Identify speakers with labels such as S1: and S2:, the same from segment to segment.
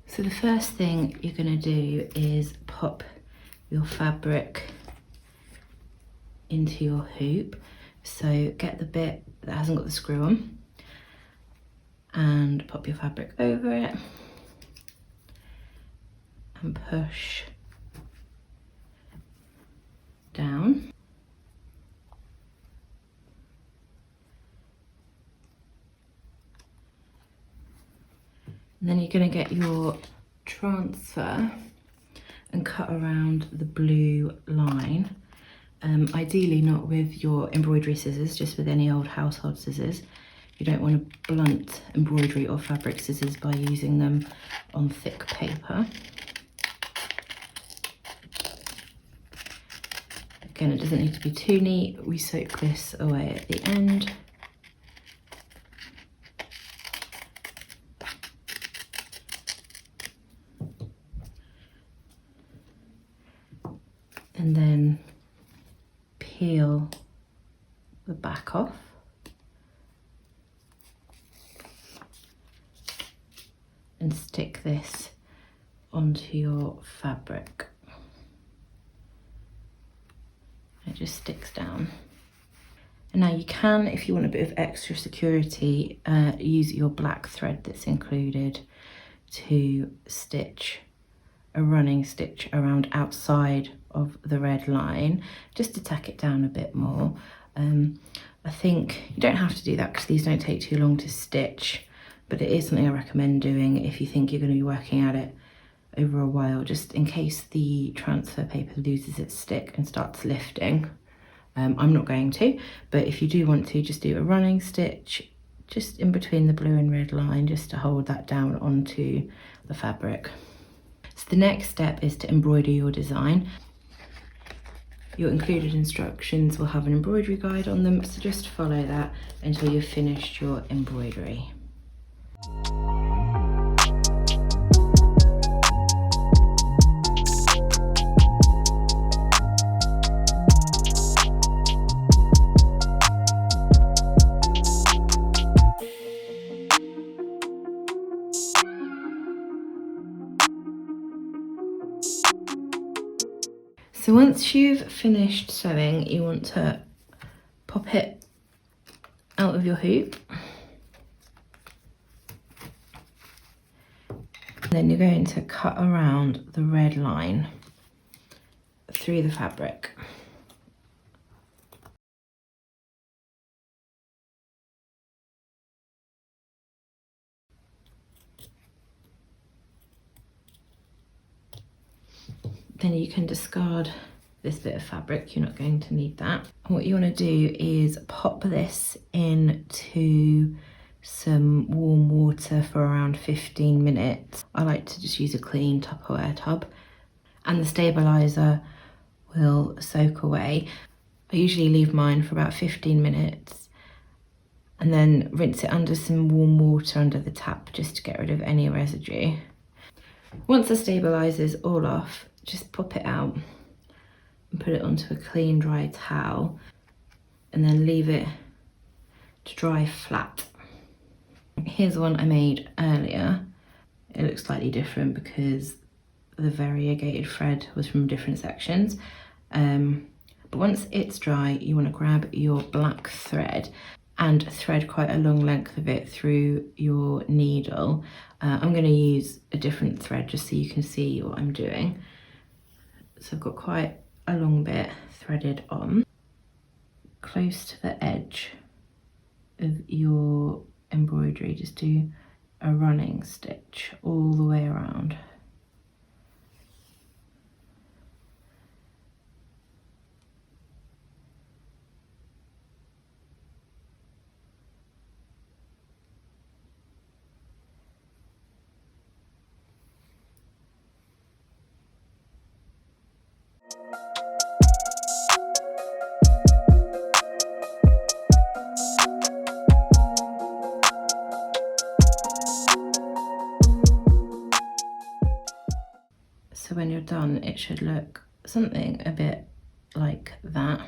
S1: So the first thing you're going to do is pop your fabric into your hoop. So get the bit that hasn't got the screw on and pop your fabric over it and push down. And then you're going to get your transfer and cut around the blue line. Ideally not with your embroidery scissors, just with any old household scissors. You don't want to blunt embroidery or fabric scissors by using them on thick paper. Again, it doesn't need to be too neat. We soak this away at the end. And then peel the back off. And stick this onto your fabric. It just sticks down. And now you can, if you want a bit of extra security, use your black thread that's included to stitch a running stitch around outside of the red line, just to tack it down a bit more. I think you don't have to do that because these don't take too long to stitch, but it is something I recommend doing if you think you're going to be working at it over a while, just in case the transfer paper loses its stick and starts lifting. I'm not going to, but if you do want to, just do a running stitch just in between the blue and red line, just to hold that down onto the fabric. So the next step is to embroider your design. Your included instructions will have an embroidery guide on them, so just follow that until you've finished your embroidery. So once you've finished sewing, you want to pop it out of your hoop. And then you're going to cut around the red line through the fabric. Then you can discard this bit of fabric, you're not going to need that. And what you want to do is pop this into some warm water for around 15 minutes. I like to just use a clean Tupperware tub, and the stabilizer will soak away. I usually leave mine for about 15 minutes and then rinse it under some warm water under the tap just to get rid of any residue. Once the stabilizer's all off, just pop it out and put it onto a clean dry towel and then leave it to dry flat. Here's one I made earlier. It looks slightly different because the variegated thread was from different sections. But once it's dry, you want to grab your black thread and thread quite a long length of it through your needle. I'm going to use a different thread just so you can see what I'm doing. So I've got quite a long bit threaded on, close to the edge of your embroidery. Just do a running stitch all the way around. So when you're done, it should look something a bit like that.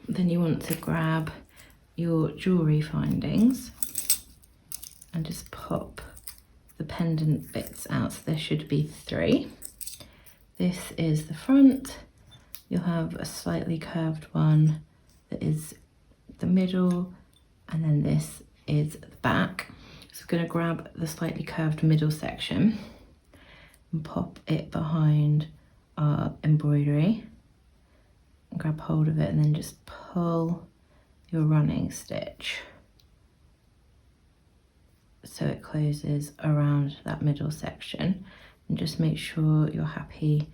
S1: Then you want to grab your jewellery findings and just pop the pendant bits out, so there should be 3. This is the front. You'll have a slightly curved one that is the middle, and then this is the back. So I'm going to grab the slightly curved middle section and pop it behind our embroidery. Grab hold of it and then just pull your running stitch so it closes around that middle section, and just make sure you're happy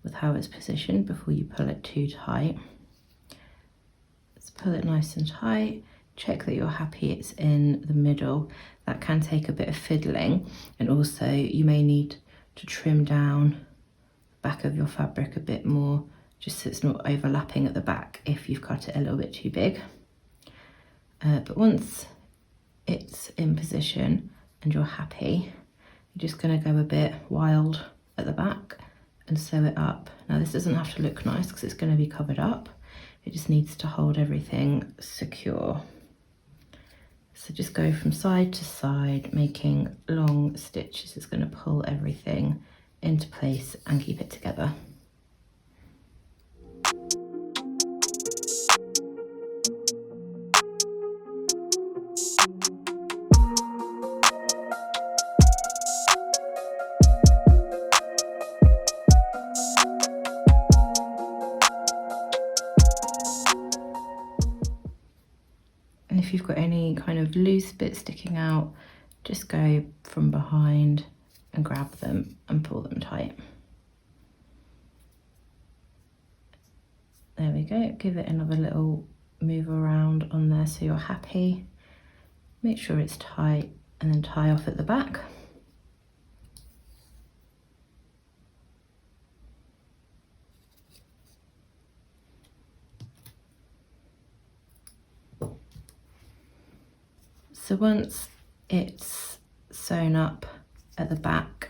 S1: with how it's positioned before you pull it too tight. Let's pull it nice and tight. Check that you're happy it's in the middle. That can take a bit of fiddling, and also you may need to trim down the back of your fabric a bit more, just so it's not overlapping at the back if you've cut it a little bit too big. But once it's in position and you're happy, you're just going to go a bit wild at the back and sew it up. Now this doesn't have to look nice because it's going to be covered up. It just needs to hold everything secure. So just go from side to side, making long stitches. It's going to pull everything into place and keep it together. And if you've got any kind of loose bits sticking out, just go from behind and grab them and pull them tight. There we go. Give it another little move around on there so you're happy. Make sure it's tight and then tie off at the back. So once it's sewn up at the back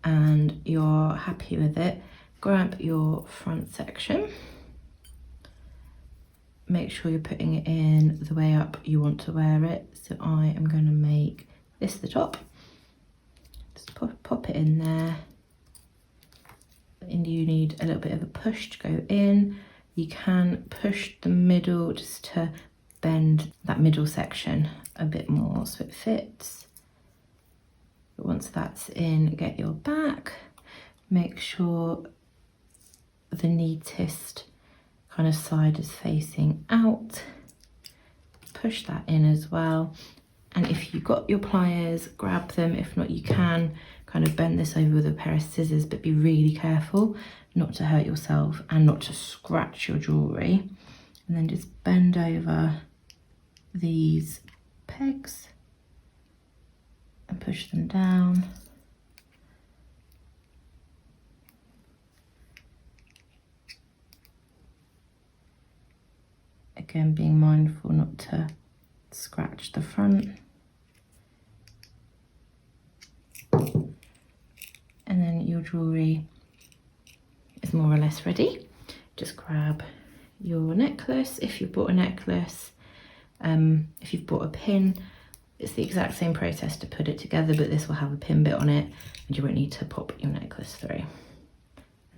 S1: and you're happy with it, grab your front section. Make sure you're putting it in the way up you want to wear it. So I am going to make this the top. Just pop it in there. And you need a little bit of a push to go in. You can push the middle just to bend that middle section a bit more so it fits. But once that's in, get your back. Make sure the neatest kind of side is facing out. Push that in as well. And if you've got your pliers, grab them. If not, you can kind of bend this over with a pair of scissors, but be really careful not to hurt yourself and not to scratch your jewellery. And then just bend over these pegs and push them down. Again, being mindful not to scratch the front. And then your jewellery is more or less ready. Just grab your necklace if you've bought a necklace. If you've bought a pin, it's the exact same process to put it together, but this will have a pin bit on it and you won't need to pop your necklace through. And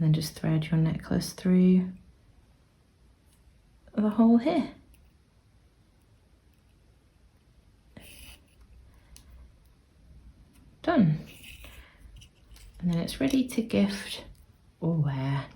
S1: then just thread your necklace through the hole here. Done. And then it's ready to gift or wear.